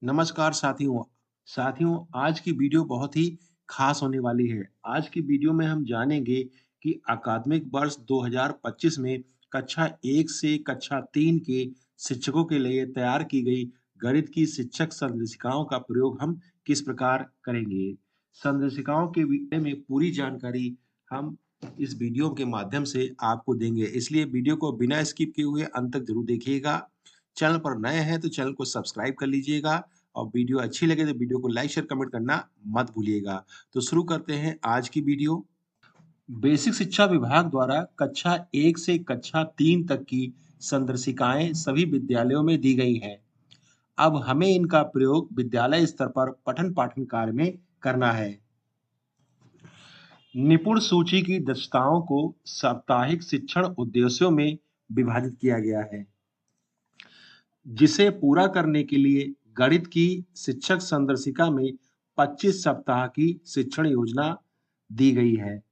नमस्कार साथियों। आज की वीडियो बहुत ही खास होने वाली है। आज की वीडियो में हम जानेंगे कि अकादमिक वर्ष 2025 में कक्षा 1 से कक्षा 3 के शिक्षकों के लिए तैयार की गई गणित की शिक्षक संदेशिकाओं का प्रयोग हम किस प्रकार करेंगे। संदेशिकाओं के विषय में पूरी जानकारी हम इस वीडियो के माध्यम से आपको देंगे, इसलिए वीडियो को बिना स्किप किए हुए अंत तक जरूर देखिएगा। चैनल पर नए हैं तो चैनल को सब्सक्राइब कर लीजिएगा और वीडियो अच्छी लगे तो वीडियो को लाइक शेयर कमेंट करना मत भूलिएगा। तो शुरू करते हैं आज की वीडियो। बेसिक शिक्षा विभाग द्वारा कक्षा 1 से कक्षा 3 तक की संदर्शिकाएं सभी विद्यालयों में दी गई हैं। अब हमें इनका प्रयोग विद्यालय स्तर पर पठन पाठन कार्य में करना है। निपुण सूची की दक्षताओं को साप्ताहिक शिक्षण उद्देश्यों में विभाजित किया गया है, जिसे पूरा करने के लिए गणित की शिक्षक संदर्शिका में 25 सप्ताह की शिक्षण योजना दी गई है।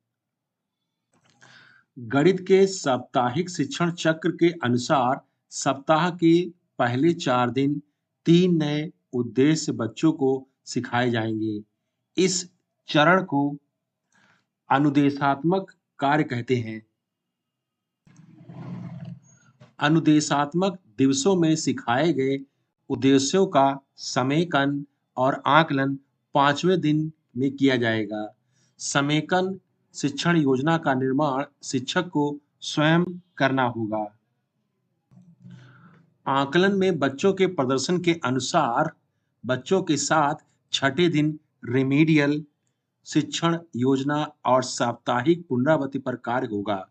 गणित के साप्ताहिक शिक्षण चक्र के अनुसार सप्ताह के पहले 4 दिन 3 नए उद्देश्य बच्चों को सिखाए जाएंगे। इस चरण को अनुदेशात्मक कार्य कहते हैं। अनुदेशात्मक दिवसों में सिखाए गए उद्देश्यों का समेकन और आकलन 5वें दिन में किया जाएगा। समेकन शिक्षण योजना का निर्माण शिक्षक को स्वयं करना होगा। आकलन में बच्चों के प्रदर्शन के अनुसार बच्चों के साथ छठे दिन रेमेडियल शिक्षण योजना और साप्ताहिक पुनरावृत्ति पर कार्य होगा।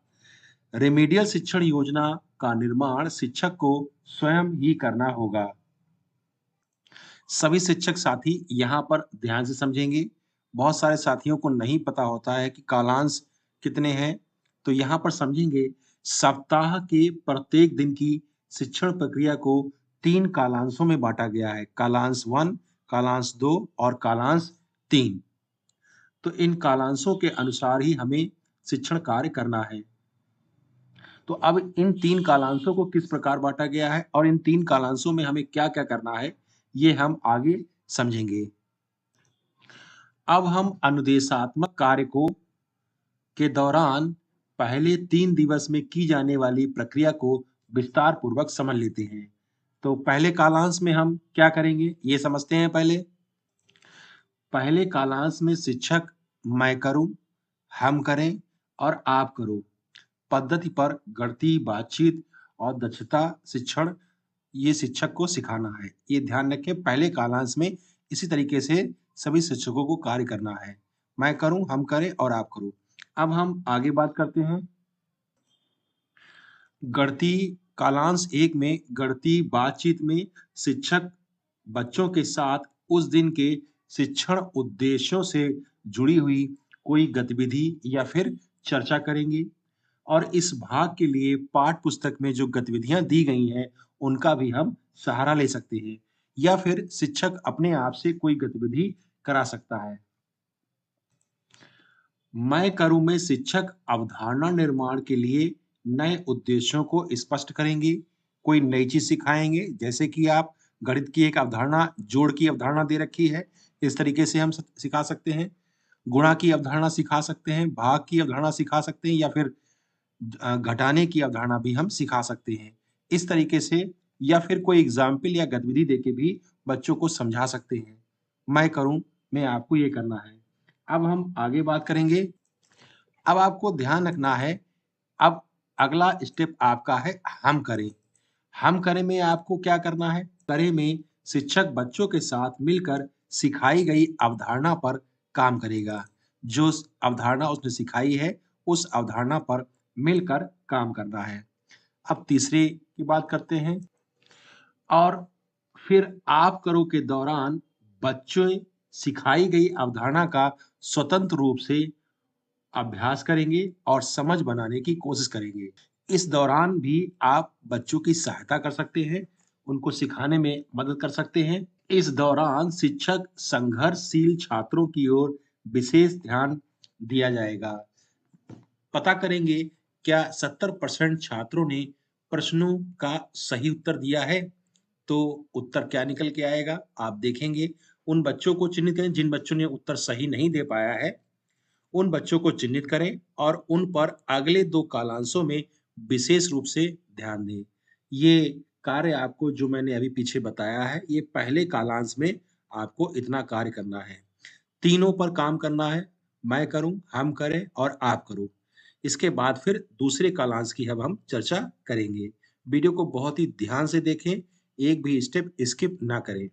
रेमेडियल शिक्षण योजना का निर्माण शिक्षक को स्वयं ही करना होगा। सभी शिक्षक साथी यहाँ पर ध्यान से समझेंगे। बहुत सारे साथियों को नहीं पता होता है कि कालांश कितने हैं, तो यहाँ पर समझेंगे। सप्ताह के प्रत्येक दिन की शिक्षण प्रक्रिया को 3 कालांशों में बांटा गया है, कालांश 1, कालांश 2 और कालांश 3। तो इन कालांशों के अनुसार ही हमें शिक्षण कार्य करना है। तो अब इन 3 कालांशों को किस प्रकार बांटा गया है और इन 3 कालांशों में हमें क्या-क्या करना है, ये हम आगे समझेंगे। अब हम अनुदेशात्मक कार्य के दौरान पहले 3 दिवस में की जाने वाली प्रक्रिया को विस्तार पूर्वक समझ लेते हैं। तो पहले कालांश में हम क्या करेंगे, ये समझते हैं पहले। पहले कालांश में शिक्षक मैं करूं, हम करें और आप करो पद्धति पर गणितीय बातचीत और दक्षता शिक्षण ये शिक्षक को सिखाना है। ये ध्यान रखें, पहले कालांश में इसी तरीके से सभी शिक्षकों को कार्य करना है। मैं करूं, हम करें और आप करो। अब हम आगे बात करते हैं। गणितीय कालांश 1 में गणितीय बातचीत में शिक्षक बच्चों के साथ उस दिन के शिक्षण उद्देश्यों से जुड़ी हुई कोई गतिविधि या फिर चर्चा करेंगे और इस भाग के लिए पाठ्य पुस्तक में जो गतिविधियां दी गई हैं उनका भी हम सहारा ले सकते हैं या फिर शिक्षक अपने आप से कोई गतिविधि करा सकता है। मैं करूं में शिक्षक अवधारणा निर्माण के लिए नए उद्देश्यों को स्पष्ट करेंगे, कोई नई चीज सिखाएंगे, जैसे कि आप गणित की एक अवधारणा, जोड़ की अवधारणा दे रखी है, इस तरीके से हम सिखा सकते हैं। गुणा की अवधारणा सिखा सकते हैं, भाग की अवधारणा सिखा सकते हैं या फिर घटाने की अवधारणा भी हम सिखा सकते हैं। इस तरीके से या फिर कोई एग्जाम्पल या गतिविधि देके भी बच्चों को समझा सकते हैं। मैं करूं में आपको ये करना है। अब हम आगे बात करेंगे। अब आपको ध्यान रखना है, अब अगला स्टेप आपका है हम करें। हम करें में आपको क्या करना है? करें में शिक्षक बच्चों के साथ मिलकर सिखाई गई अवधारणा पर काम करेगा। जो अवधारणा उसने सिखाई है, उस अवधारणा पर मिलकर काम करना है। अब तीसरे की बात करते हैं। और फिर आप करो के दौरान बच्चों सिखाई गई अवधारणा का स्वतंत्र रूप से अभ्यास करेंगे और समझ बनाने की कोशिश करेंगे। इस दौरान भी आप बच्चों की सहायता कर सकते हैं, उनको सिखाने में मदद कर सकते हैं। इस दौरान शिक्षक संघर्षशील छात्रों की ओर विशेष ध्यान दिया जाएगा। पता करेंगे क्या 70% छात्रों ने प्रश्नों का सही उत्तर दिया है। तो उत्तर क्या निकल के आएगा? आप देखेंगे, उन बच्चों को चिन्हित करें जिन बच्चों ने उत्तर सही नहीं दे पाया है, उन बच्चों को चिन्हित करें और उन पर अगले 2 कालांशों में विशेष रूप से ध्यान दें। ये कार्य आपको जो मैंने अभी पीछे बताया है, ये पहले कालांश में आपको इतना कार्य करना है। तीनों पर काम करना है, मैं करूँ, हम करें और आप करो। इसके बाद फिर दूसरे कालांश की अब हम चर्चा करेंगे। वीडियो को बहुत ही ध्यान से देखें, एक भी स्टेप स्किप ना करें।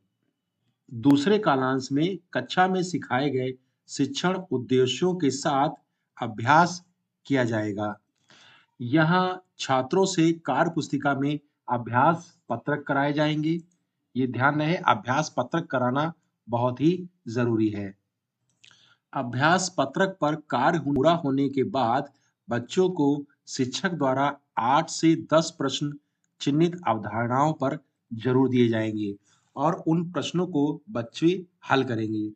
दूसरे कालांश में कक्षा में सिखाए गए शिक्षण उद्देश्यों के साथ अभ्यास किया जाएगा। यहाँ छात्रों से कार्य पुस्तिका में अभ्यास पत्रक कराए जाएंगे। ये ध्यान रहे, अभ्यास पत्रक कराना बहुत ही जरूरी है। अभ्यास पत्रक पर कार्य पूरा होने के बाद बच्चों को शिक्षक द्वारा 8 से 10 प्रश्न चिन्हित अवधारणाओं पर जरूर दिए जाएंगे और उन प्रश्नों को बच्चे हल करेंगे।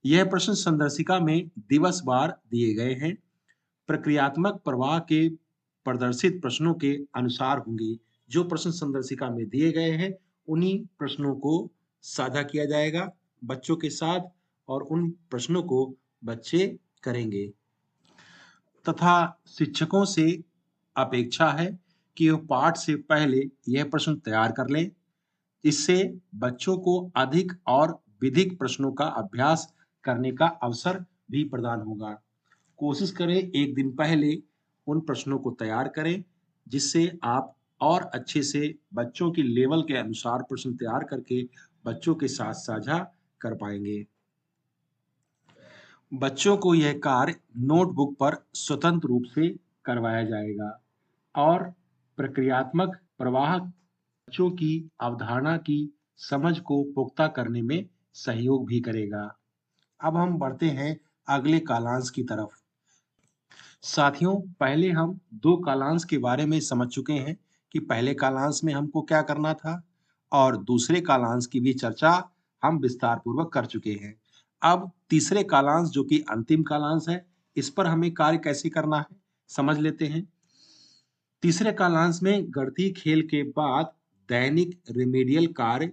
यह प्रश्न संदर्शिका में दिवसवार दिए गए हैं। प्रक्रियात्मक प्रवाह के प्रदर्शित प्रश्नों के अनुसार होंगे। जो प्रश्न संदर्शिका में दिए गए हैं, उन्हीं प्रश्नों को साझा किया जाएगा बच्चों के साथ और उन प्रश्नों को बच्चे करेंगे। तथा शिक्षकों से अपेक्षा है कि वो पाठ से पहले यह प्रश्न तैयार कर लें। इससे बच्चों को अधिक और विधिक प्रश्नों का अभ्यास करने का अवसर भी प्रदान होगा। कोशिश करें एक दिन पहले उन प्रश्नों को तैयार करें, जिससे आप और अच्छे से बच्चों के लेवल के अनुसार प्रश्न तैयार करके बच्चों के साथ साझा कर पाएंगे। बच्चों को यह कार्य नोटबुक पर स्वतंत्र रूप से करवाया जाएगा और प्रक्रियात्मक प्रवाह बच्चों की अवधारणा की समझ को पुख्ता करने में सहयोग भी करेगा। अब हम बढ़ते हैं अगले कालांश की तरफ। साथियों, पहले हम 2 कालांश के बारे में समझ चुके हैं कि पहले कालांश में हमको क्या करना था और दूसरे कालांश की भी चर्चा हम विस्तार पूर्वक कर चुके हैं। अब तीसरे कालांश जो कि अंतिम कालांश है, इस पर हमें कार्य कैसे करना है, समझ लेते हैं। तीसरे कालांश में गणितीय खेल के बाद दैनिक रिमेडियल कार्य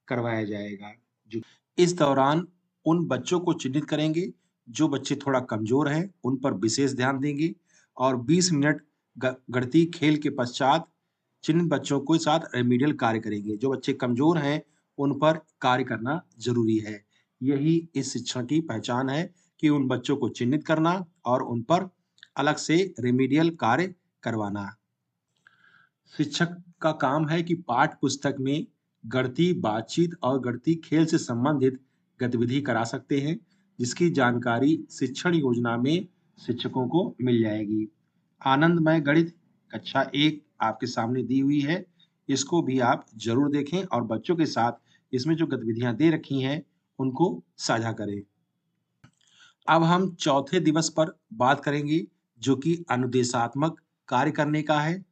करवाया जाएगा। जो इस दौरान उन बच्चों को चिन्हित करेंगे जो बच्चे थोड़ा कमजोर हैं, उन पर विशेष ध्यान देंगे और 20 मिनट गणितीय खेल के पश्चात चिन्हित बच्चों के साथ रिमेडियल कार्य करेंगे। जो बच्चे कमजोर हैं, उन पर कार्य करना जरूरी है। यही इस शिक्षण की पहचान है कि उन बच्चों को चिन्हित करना और उन पर अलग से रिमेडियल कार्य करवाना। शिक्षक का काम है कि पाठ पुस्तक में गणितीय बातचीत और गणितीय खेल से संबंधित गतिविधि करा सकते हैं, जिसकी जानकारी शिक्षण योजना में शिक्षकों को मिल जाएगी। आनंदमय गणित कक्षा 1 आपके सामने दी हुई है। इसको भी आप जरूर देखें और बच्चों के साथ इसमें जो गतिविधियां दे रखी हैं, उनको साझा करें। अब हम चौथे दिवस पर बात करेंगे, जो कि अनुदेशात्मक कार्य करने का है।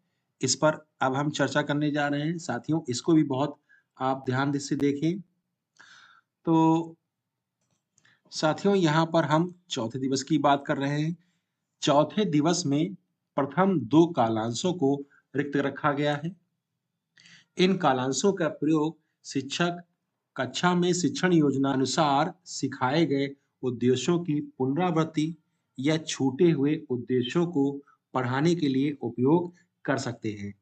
इस पर अब हम चर्चा करने जा रहे हैं। साथियों, इसको भी बहुत आप ध्यान से देखें। तो साथियों, यहाँ पर हम चौथे दिवस की बात कर रहे हैं। चौथे दिवस में प्रथम 2 कालांशों को रिक्त रखा गया है। इन कालांशों का प्रयोग शिक्षक कक्षा में शिक्षण योजना अनुसार सिखाए गए उद्देश्यों की पुनरावृत्ति या छूटे हुए उद्देश्यों को पढ़ाने के लिए उपयोग कर सकते हैं।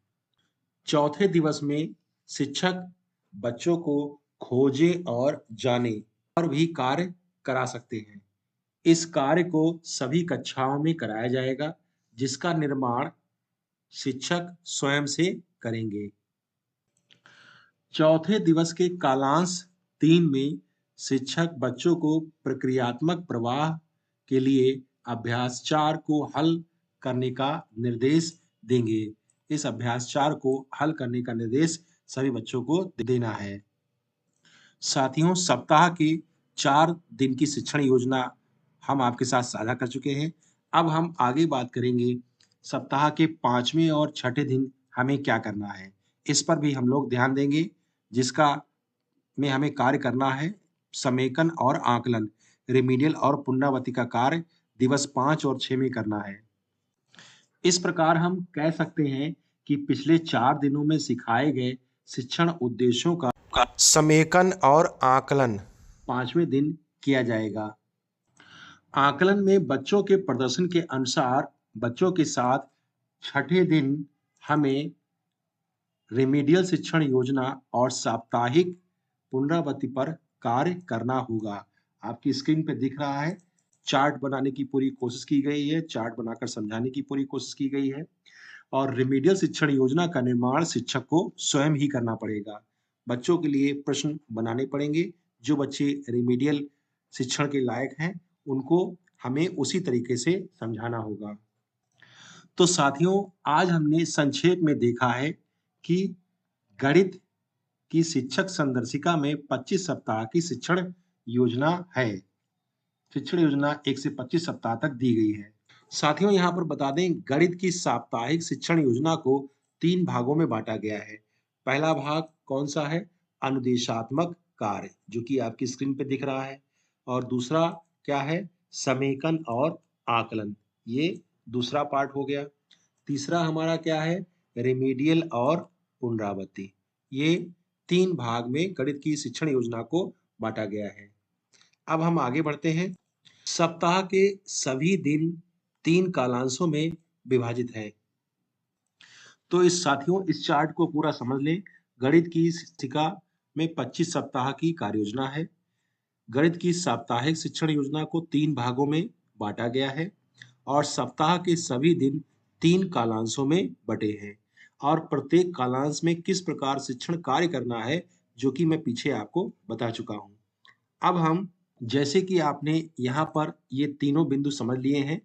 चौथे दिवस में शिक्षक बच्चों को खोजे और जाने और भी कार्य करा सकते हैं। इस कार्य को सभी कक्षाओं में कराया जाएगा, जिसका निर्माण शिक्षक स्वयं से करेंगे। चौथे दिवस के कालांश 3 में शिक्षक बच्चों को प्रक्रियात्मक प्रवाह के लिए अभ्यास 4 को हल करने का निर्देश देंगे। इस अभ्यास 4 को हल करने का निर्देश सभी बच्चों को देना है। साथियों, सप्ताह की 4 दिन की शिक्षण योजना हम आपके साथ साझा कर चुके हैं। अब हम आगे बात करेंगे सप्ताह के 5वें और 6ठे दिन हमें क्या करना है। इस पर भी हम लोग ध्यान देंगे, जिसका में हमें कार्य करना है समेकन और आकलन, रिमीडियल और पुनरावृत्ति का कार्य दिवस 5 और 6 में करना है। इस प्रकार हम कह सकते हैं कि पिछले 4 दिनों में सिखाए गए शिक्षण उद्देश्यों का समेकन और आकलन 5वें दिन किया जाएगा। आकलन में बच्चों के प्रदर्शन के अनुसार बच्चों के साथ छठे दिन हमें रेमेडियल शिक्षण योजना और साप्ताहिक पुनरावृत्ति पर कार्य करना होगा। आपकी स्क्रीन पे दिख रहा है, चार्ट बनाने की पूरी कोशिश की गई है, चार्ट बनाकर समझाने की पूरी कोशिश की गई है और रेमेडियल शिक्षण योजना का निर्माण शिक्षक को स्वयं ही करना पड़ेगा। बच्चों के लिए प्रश्न बनाने पड़ेंगे, जो बच्चे रेमेडियल शिक्षण के लायक हैं, उनको हमें उसी तरीके से समझाना होगा। तो साथियों, आज हमने संक्षेप में देखा है कि गणित की शिक्षक संदर्शिका में 25 सप्ताह की शिक्षण योजना है। शिक्षण योजना 1 से 25 सप्ताह तक दी गई है। साथियों, यहाँ पर बता दें, गणित की साप्ताहिक शिक्षण योजना को 3 भागों में बांटा गया है। पहला भाग कौन सा है? अनुदेशात्मक कार्य, जो कि आपकी स्क्रीन पे दिख रहा है। और दूसरा क्या है? समेकन और आकलन, ये दूसरा पार्ट हो गया। तीसरा हमारा क्या है? रेमेडियल और पुनरावृत्ति। ये 3 भाग में गणित की शिक्षण योजना को बांटा गया है। अब हम आगे बढ़ते हैं। सप्ताह के सभी दिन 3 कालांशों में विभाजित है। तो इस चार्ट को पूरा समझ लें। गणित की शिक्षिका में 25 सप्ताह की कार्य योजना है। गणित की साप्ताहिक शिक्षण योजना को 3 भागों में बांटा गया है और सप्ताह के सभी दिन 3 कालांशों में बटे हैं और प्रत्येक कालांश में किस प्रकार शिक्षण कार्य करना है, जो कि मैं पीछे आपको बता चुका हूं। अब हम, जैसे कि आपने यहाँ पर ये तीनों बिंदु समझ लिए हैं,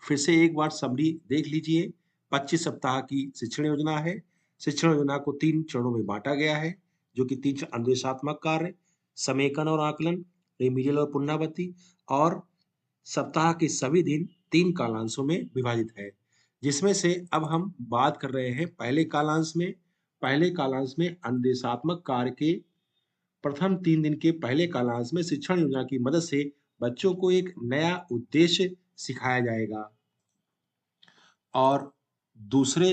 फिर से एक बार समरी देख लीजिए। 25 सप्ताह की शिक्षण योजना है। शिक्षण योजना को 3 चरणों में बांटा गया है, जो कि 3 अनुदेशात्मक कार्य, समेकन और आकलन, रेमेडियल और पुनरावृत्ति, और सप्ताह के सभी दिन 3 कालांशों में विभाजित है। जिसमें से अब हम बात कर रहे हैं पहले कालांश में। पहले कालांश में अनुदेशात्मक कार्य के प्रथम 3 दिन के पहले कालांश में शिक्षण योजना की मदद से बच्चों को एक नया उद्देश्य सिखाया जाएगा और दूसरे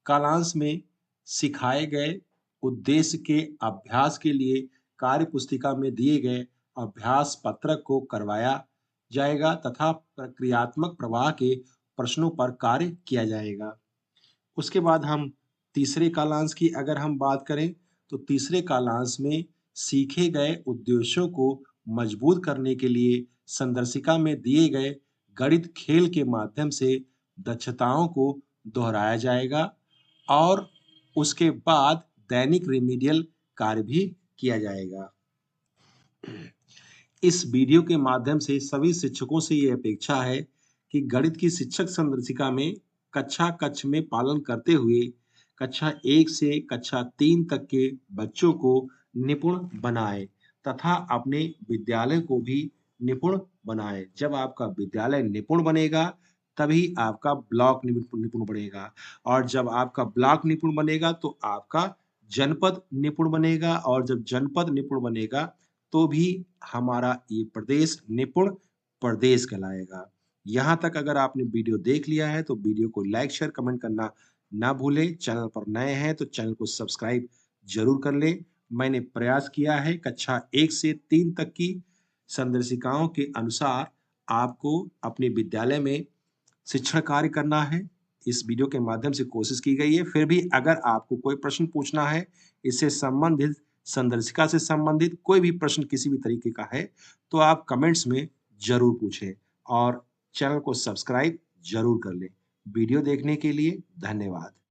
कालांश में सिखाए गए उद्देश्य के अभ्यास के लिए कार्य पुस्तिका में दिए गए अभ्यास पत्रक को करवाया जाएगा तथा प्रक्रियात्मक प्रवाह के प्रश्नों पर कार्य किया जाएगा। उसके बाद हम तीसरे कालांश की अगर हम बात करें, तो तीसरे कालांश में सीखे गए उद्देश्यों को मजबूत करने के लिए संदर्शिका में दिए गए गणित खेल के माध्यम से दक्षताओं को दोहराया जाएगा और उसके बाद दैनिक रेमेडियल कार्य भी किया जाएगा। इस वीडियो के माध्यम से सभी शिक्षकों से ये अपेक्षा है कि गणित की शिक्षक संदर्शिका में कक्षा में पालन करते हुए कक्षा 1 से कक्षा 3 तक के बच्चों को निपुण बनाए तथा अपने विद्यालय को भी निपुण बनाए। जब आपका विद्यालय निपुण बनेगा, तभी आपका ब्लॉक निपुण बनेगा और जब आपका ब्लॉक निपुण बनेगा, तो आपका जनपद निपुण बनेगा और जब जनपद निपुण बनेगा, तो भी हमारा ये प्रदेश निपुण प्रदेश कहलाएगा। यहाँ तक अगर आपने वीडियो देख लिया है, तो वीडियो को लाइक, शेयर, कमेंट करना ना भूलें। चैनल पर नए हैं तो चैनल को सब्सक्राइब जरूर कर लें। मैंने प्रयास किया है कक्षा 1 से 3 तक की संदर्शिकाओं के अनुसार आपको अपने विद्यालय में शिक्षण कार्य करना है। इस वीडियो के माध्यम से कोशिश की गई है। फिर भी अगर आपको कोई प्रश्न पूछना है, इससे संबंधित, संदर्शिका से संबंधित कोई भी प्रश्न किसी भी तरीके का है, तो आप कमेंट्स में जरूर पूछें और चैनल को सब्सक्राइब जरूर कर लें। वीडियो देखने के लिए धन्यवाद।